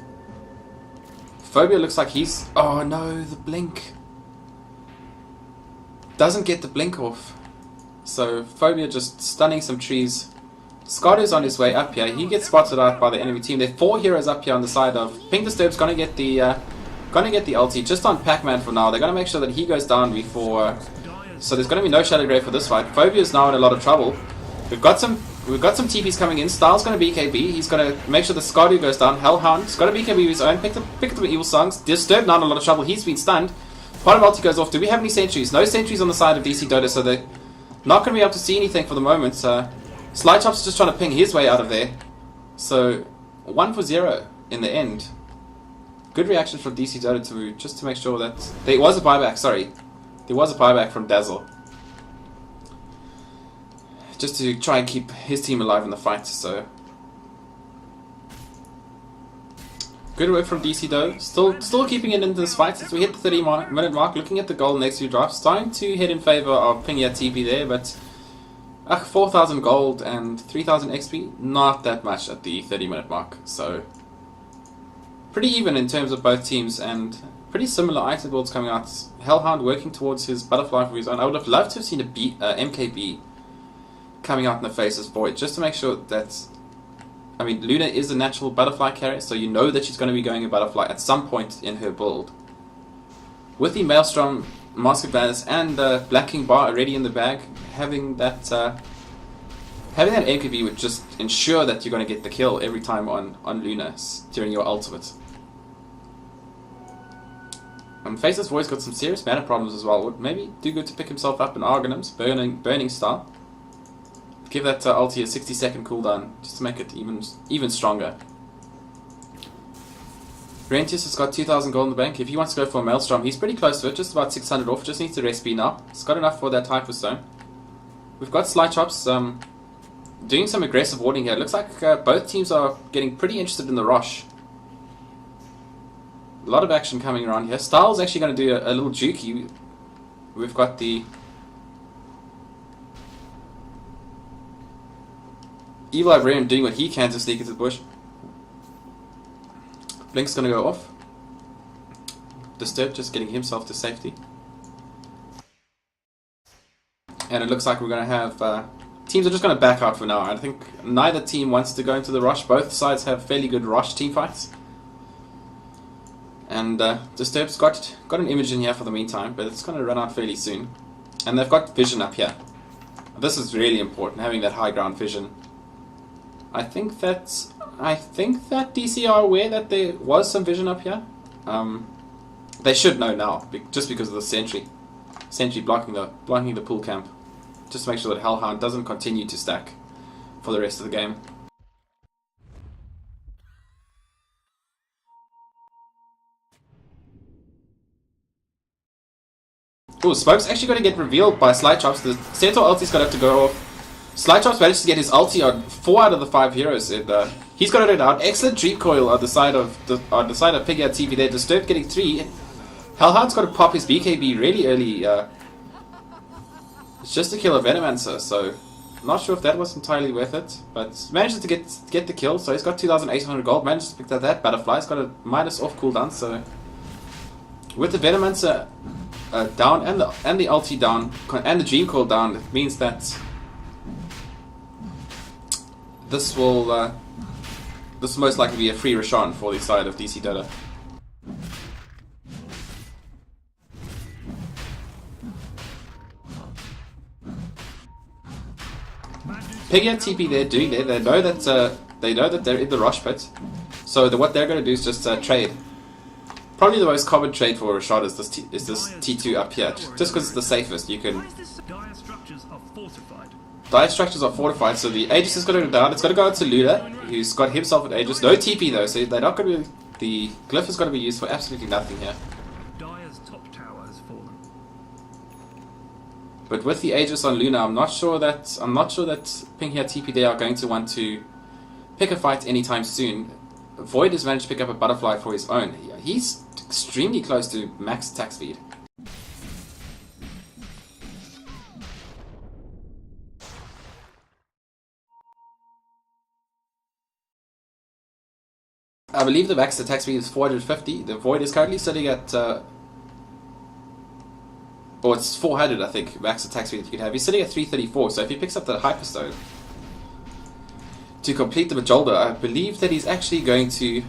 Phobia looks like he's... Oh no, the blink. Doesn't get the blink off. So Phobia just stunning some trees. Scardo's on his way up here. He gets spotted out by the enemy team. There are 4 heroes up here on the side of... Pink Disturb's gonna get the ulti just on Pac-Man for now. They're gonna make sure that he goes down before... So there's gonna be no Shadow Grave for this fight. Phobia is now in a lot of trouble. We've got some TPs coming in. Style's gonna BKB. He's gonna make sure the Scardo goes down. Hellhound's got a BKB of his own. Picked up the evil songs. Disturbed now in a lot of trouble. He's been stunned. Part of ulti goes off. Do we have any sentries? No sentries on the side of DC.Dota, so they're not gonna be able to see anything for the moment. Slychop's just trying to ping his way out of there. So 1 for 0 in the end. Good reaction from DC.Dota just to make sure that there was a buyback. Sorry. There was a buyback from Dazzle. Just to try and keep his team alive in the fight, so... Good work from DC though. Still keeping it into this fight since we hit the 30-minute mark. Looking at the goal next few drafts. Starting to head in favor of Ping at TP there, but... 4,000 gold and 3,000 XP. Not that much at the 30-minute mark, so... Pretty even in terms of both teams, and... Pretty similar item builds coming out. Hellhound working towards his butterfly for his own. I would have loved to have seen a MKB coming out in the face as Void, just to make sure that... I mean, Luna is a natural butterfly carrier, so you know that she's going to be going a butterfly at some point in her build. With the Maelstrom, Mask of Madness, and Black King Bar already in the bag, having that MKB would just ensure that you're going to get the kill every time on Luna during your ultimate. Faceless Void's got some serious mana problems as well. Would maybe do good to pick himself up in Argonum's burning style. Give that ulti a 60-second cooldown just to make it even stronger. Rentius has got 2,000 gold in the bank. If he wants to go for a Maelstrom, he's pretty close to it. Just about 600 off. Just needs to recipe now. He's got enough for that Hyperstone. We've got Slychops doing some aggressive warding here. It looks like both teams are getting pretty interested in the Rosh. A lot of action coming around here. Style's actually going to do a little jukey. We've got the Evil Librarian doing what he can to sneak into the bush. Blink's going to go off. Disturb just getting himself to safety. And it looks like we're going to have... teams are just going to back out for now. I think neither team wants to go into the rush. Both sides have fairly good rush team fights. And Disturb's got an image in here for the meantime, but it's going to run out fairly soon. And they've got vision up here. This is really important, having that high ground vision. I think that DC are aware that there was some vision up here. They should know now, just because of the sentry blocking the pool camp, just to make sure that Hellhound doesn't continue to stack for the rest of the game. Oh, Smoke's actually going to get revealed by Slychops. The Centaur ulti's going to have to go off. Slychops managed to get his ulti on 4 out of the 5 heroes. And, he's got it out. Excellent Dream Coil on the side of Piggy at TV there. Disturbed getting 3. Hellhound's got to pop his BKB really early. It's just to kill a Venomancer, so not sure if that was entirely worth it. But manages to get the kill, so he's got 2,800 gold. Manages to pick that butterfly. He's got a minus off cooldown, so with the Venomancer down and the ulti down and the Dream Coil down, it means that this will most likely be a free Roshan for the side of DC.Dota. Piggy and TP they're doing there. They know that they're in the rush pit, so what they're going to do is just trade. Probably the most common trade for Rashad is this T2 up here, just because it's the safest. You can. Dire structures are fortified. Dire structures are fortified, so the Aegis is going to go down. It's going to go out to Luna, who's got himself an Aegis. No TP though, so they're not going to be. The glyph is going to be used for absolutely nothing here. Dire's top tower has fallen. But with the Aegis on Luna, I'm not sure that Ping here TP they are going to want to pick a fight anytime soon. Void has managed to pick up a butterfly for his own. He's extremely close to max attack speed. I believe the max attack speed is 450. The Void is currently sitting at... or it's 400, I think, max attack speed that you can have. He's sitting at 334, so if he picks up the Hyperstone to complete the Majolda, I believe that he's actually going to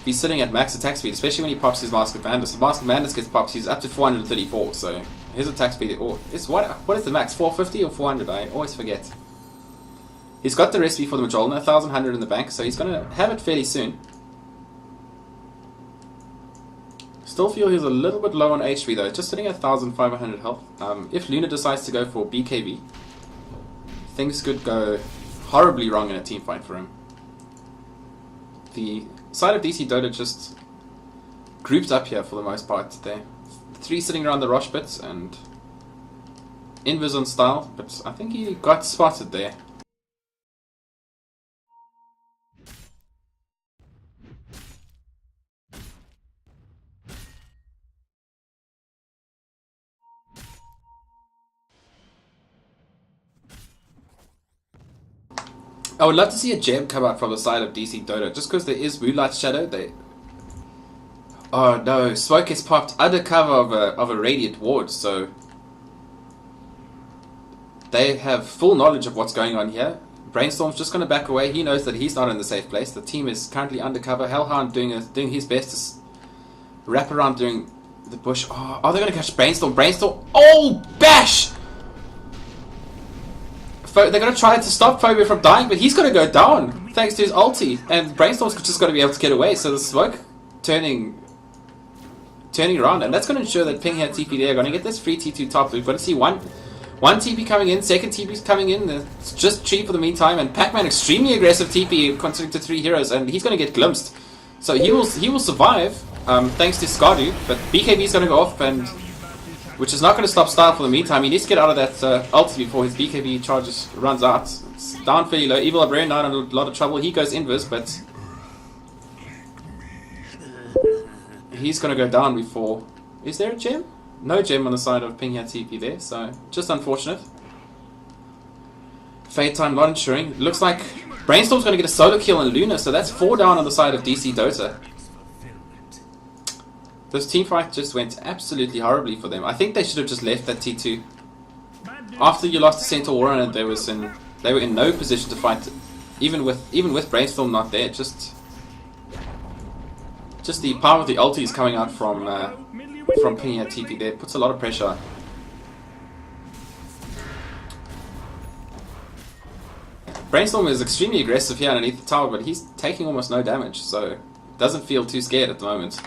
be sitting at max attack speed, especially when he pops his Mask of Madness. If Mask of Madness gets popped, he's up to 434, so his attack speed... Oh, it's what is the max? 450 or 400? I always forget. He's got the recipe for the Majolda, 1,100 in the bank, so he's going to have it fairly soon. Still feel he's a little bit low on HP though, just sitting at 1,500 health. If Luna decides to go for BKB, things could go horribly wrong in a team fight for him. The side of DC.Dota just grouped up here for the most part. They're 3 sitting around the Rosh bits and Invis on style, but I think he got spotted there. I would love to see a gem come out from the side of DC.Dota, just because there is Moonlight Shadow. Oh no, Smoke is popped under cover of a Radiant Ward, so they have full knowledge of what's going on here. Brainstorm's just going to back away. He knows that he's not in the safe place. The team is currently undercover. Hellhound doing his best to wrap around doing the bush. Oh, are they going to catch Brainstorm? Brainstorm! Oh, bash! They're going to try to stop Phobia from dying, but he's going to go down thanks to his ulti. And Brainstorm's just going to be able to get away. So the Smoke turning around, and that's going to ensure that Ping here TP there are going to get this free T2 top. We've got to see one TP coming in, second TP's coming in. It's just Tree for the meantime, and Pac-Man extremely aggressive TP considering to 3 heroes, and he's going to get glimpsed. So he will survive thanks to Skardu, but BKB's going to go off, and which is not going to stop Style for the meantime. He needs to get out of that ulti before his BKB charges runs out. It's down fairly low. Evil Librarian now in a lot of trouble. He goes invis, but he's going to go down before... Is there a gem? No gem on the side of Ping here TP there, so just unfortunate. Fade time not ensuring. Looks like Brainstorm's going to get a solo kill on Luna, so that's 4 down on the side of DC.Dota. This team fight just went absolutely horribly for them. I think they should have just left that T2. After you lost to Centaur Warren, they were in no position to fight, even with Brainstorm not there. Just the power of the ultis coming out from Ping here TP there puts a lot of pressure. Brainstorm is extremely aggressive here underneath the tower, but he's taking almost no damage, so doesn't feel too scared at the moment.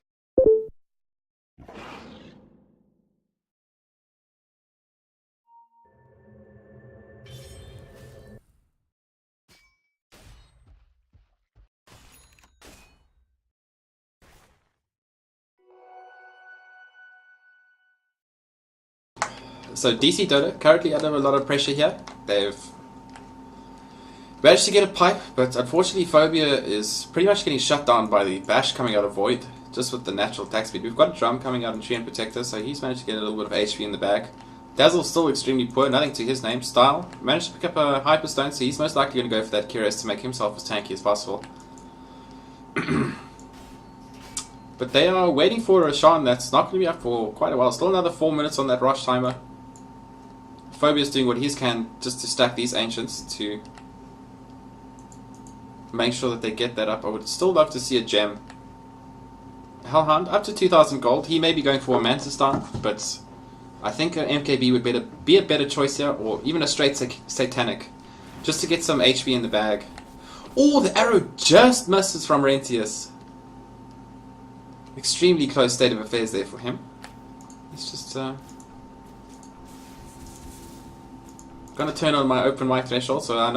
So DC.Dota currently under a lot of pressure here. They've managed to get a pipe, but unfortunately Phobia is pretty much getting shut down by the bash coming out of Void, just with the natural attack speed. We've got a drum coming out in Tree and Protector, so he's managed to get a little bit of HP in the bag. Dazzle's still extremely poor, nothing to his name. Style managed to pick up a Hyperstone, so he's most likely going to go for that Curious to make himself as tanky as possible. But they are waiting for a Roshan that's not going to be up for quite a while. Still another 4 minutes on that Rosh timer. Phobia's doing what he can just to stack these Ancients to make sure that they get that up. I would still love to see a gem. Hellhound up to 2,000 gold. He may be going for a Mantis Star, but I think a MKB would be a better choice here, or even a straight Satanic, just to get some HP in the bag. Oh, the arrow just misses from Rentius. Extremely close state of affairs there for him. It's just gonna turn on my open mic threshold, so I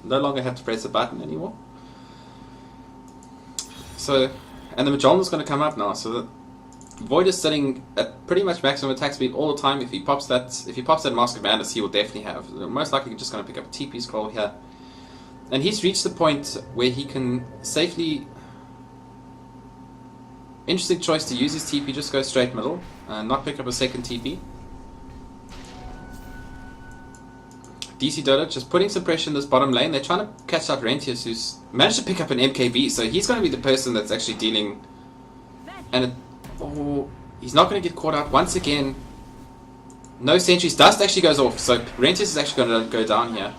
no longer have to press a button anymore. So, and the Magellan's gonna come up now. So the Void is sitting at pretty much maximum attack speed all the time. If he pops that Mask of Madness, he will definitely have. Most likely, just gonna pick up a TP scroll here, and he's reached the point where he can safely. Interesting choice to use his TP, just go straight middle, and not pick up a second TP. DC.Dota just putting some pressure in this bottom lane. They're trying to catch out Rentius, who's managed to pick up an MKB, so he's going to be the person that's actually dealing. And he's not going to get caught out once again. No sentries. Dust actually goes off, so Rentius is actually going to go down here.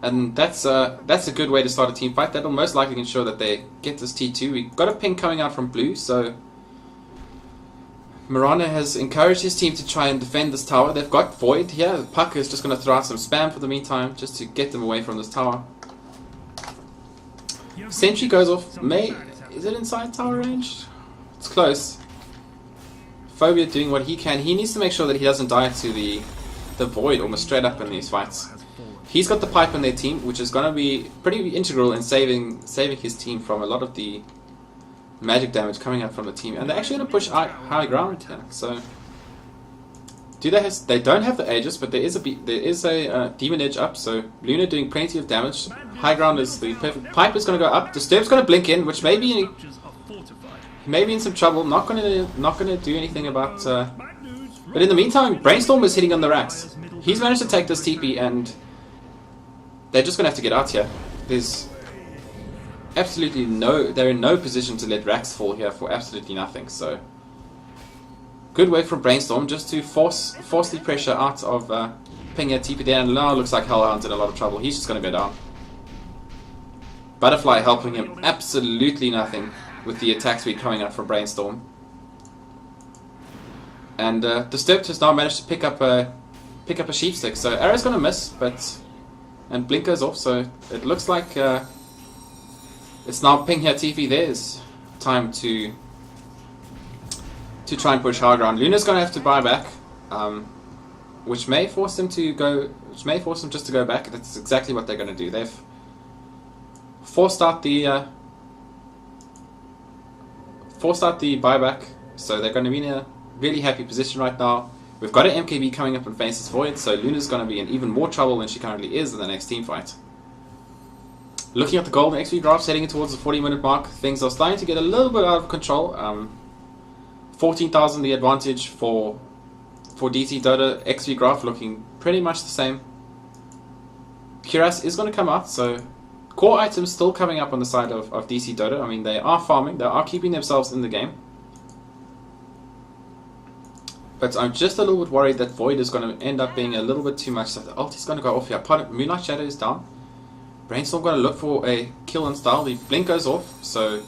And that's a good way to start a team fight. That'll most likely ensure that they get this T2. We've got a ping coming out from blue, so Marana has encouraged his team to try and defend this tower. They've got Void here. Puck is just going to throw out some spam for the meantime, just to get them away from this tower. Sentry goes off. Is it inside tower range? It's close. Phobia doing what he can. He needs to make sure that he doesn't die to the Void almost straight up in these fights. He's got the pipe on their team, which is going to be pretty integral in saving his team from a lot of the magic damage coming out from the team. And they're actually going to push high ground here. So, they don't have the Aegis, but there is a DeMoNiK up. So Luna doing plenty of damage. High ground is the perfect. Pipe is going to go up. Disturb's going to blink in, which may be in some trouble. Not going to do anything about. But in the meantime, Brainstorm is hitting on the racks. He's managed to take this TP and. They're just going to have to get out here. There's absolutely they're in no position to let racks fall here for absolutely nothing. So, good work from Brainstorm just to force the pressure out of Ping here, TP there, and now it looks like Hellhound's in a lot of trouble. He's just going to go down. Butterfly helping him absolutely nothing with the attack speed coming out from Brainstorm. And Disturbed has now managed to pick up a sheepstick. So Arrow's going to miss, but. And Blink goes off, so it looks like it's now Ping here, TP. There's time to try and push high ground. Luna's going to have to buy back, which may force them to go. Which may force them just to go back. That's exactly what they're going to do. They've forced out the buyback, so they're going to be in a really happy position right now. We've got an MKB coming up in Faces Void, so Luna's going to be in even more trouble than she currently is in the next team fight. Looking at the golden XP graphs heading towards the 40-minute mark, things are starting to get a little bit out of control. 14,000 the advantage for DC.Dota, XP graph looking pretty much the same. Cuirass is going to come out, so core items still coming up on the side of DC.Dota. I mean, they are farming, they are keeping themselves in the game. But I'm just a little bit worried that Void is going to end up being a little bit too much. So the ult is going to go off here. Moonlight Shadow is down. Brainstorm going to look for a kill in style. The blink goes off. So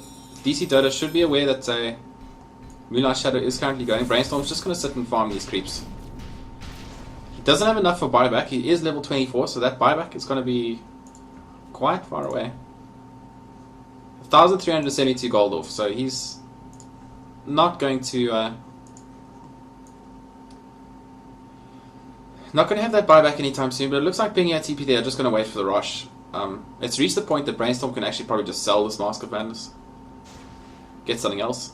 DC.Dota should be aware that Moonlight Shadow is currently going. Brainstorm's just going to sit and farm these creeps. He doesn't have enough for buyback. He is level 24, so that buyback is going to be quite far away. 1,372 gold off. So he's not going to... Not going to have that buyback anytime soon, but it looks like being at TP there, just going to wait for the rush. It's reached the point that Brainstorm can actually probably just sell this Mask of Madness. Get something else.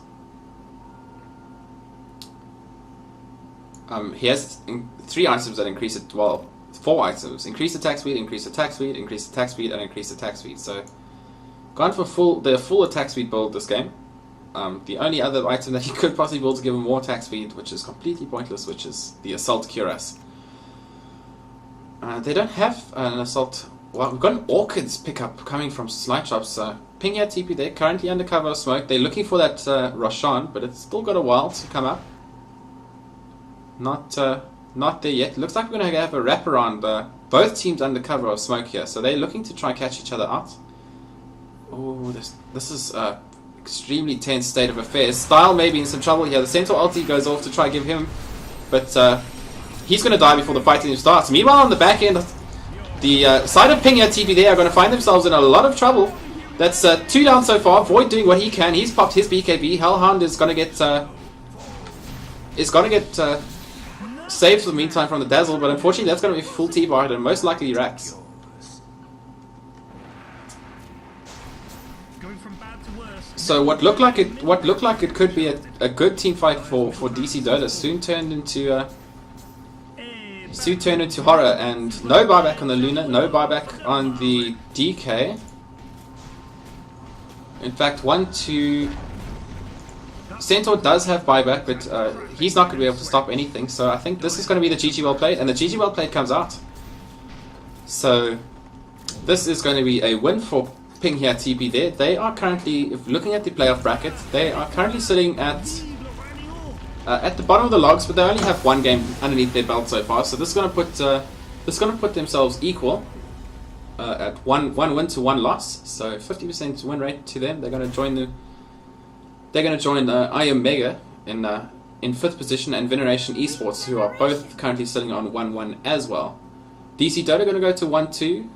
He has 3 items that increase it, well, 4 items. Increase attack speed, increase attack speed, increase attack speed, and increase attack speed. So, gone for the full attack speed build this game. The only other item that he could possibly build to give him more attack speed, which is completely pointless, which is the Assault Cuirass. They don't have an assault. Well, we've got an Orchids pickup coming from Slight Shops. Ping here, TP there, currently under cover of smoke. They're looking for that Roshan, but it's still got a while to come up. Not there yet. Looks like we're going to have a wraparound. Both teams under cover of smoke here, so they're looking to try and catch each other out. Oh, this is extremely tense state of affairs. Style may be in some trouble here. The Centaur ulti goes off to try and give him, but he's going to die before the fight even starts. Meanwhile, on the back end, the side of Ping here, TP there, are going to find themselves in a lot of trouble. That's 2 down so far. Void doing what he can. He's popped his BKB. Hellhound is going to get saved for the meantime from the Dazzle, but unfortunately that's going to be full T-bar and most likely Rax. So what looked like it could be a good team fight for DC.Dota soon turned into horror, and no buyback on the Luna, no buyback on the DK. In fact, Centaur does have buyback, but he's not going to be able to stop anything, so I think this is going to be the GG well played, and the GG well played comes out. So this is going to be a win for Ping here TP there. They are currently, if looking at the playoff bracket, they are currently sitting at the bottom of the logs, but they only have one game underneath their belt so far. So this is going to put themselves equal at one win to one loss. So 50% win rate to them. They're going to join I Am Mega in fifth position, and Veneration Esports, who are both currently sitting on 1-1 as well. DC.Dota going to go to 1-2.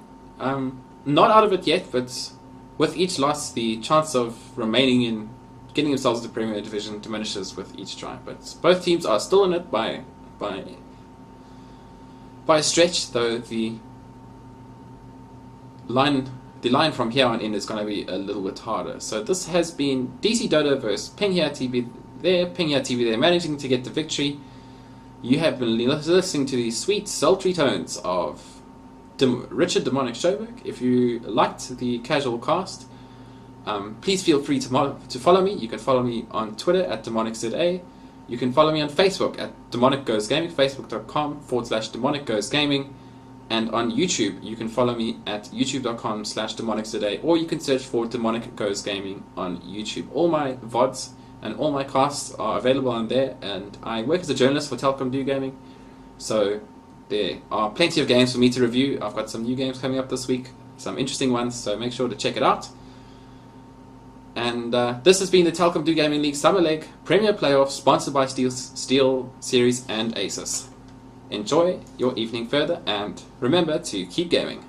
Not out of it yet, but with each loss, the chance of remaining in, getting themselves to the Premier Division diminishes with each try. But both teams are still in it by a stretch, though the line from here on in is going to be a little bit harder. So this has been DC.Dota versus Ping here TV there. Ping here TV there, managing to get the victory. You have been listening to the sweet, sultry tones of Richard DeMoNiK Sjoberg. If you liked the casual cast, please feel free to follow me. You can follow me on Twitter at DeMoNiKZA. You can follow me on Facebook at DeMoNiK Goes Gaming, facebook.com/DeMoNiK Goes Gaming. And on YouTube, you can follow me at youtube.com/DeMoNiKZA, or you can search for DeMoNiK Goes Gaming on YouTube. All my VODs and all my casts are available on there, and I work as a journalist for Telkom DGL Gaming, so there are plenty of games for me to review. I've got some new games coming up this week, some interesting ones, so make sure to check it out. And this has been the Telkom DGL Gaming League Summer League Premier Playoff, sponsored by Steel Series and Asus. Enjoy your evening further, and remember to keep gaming.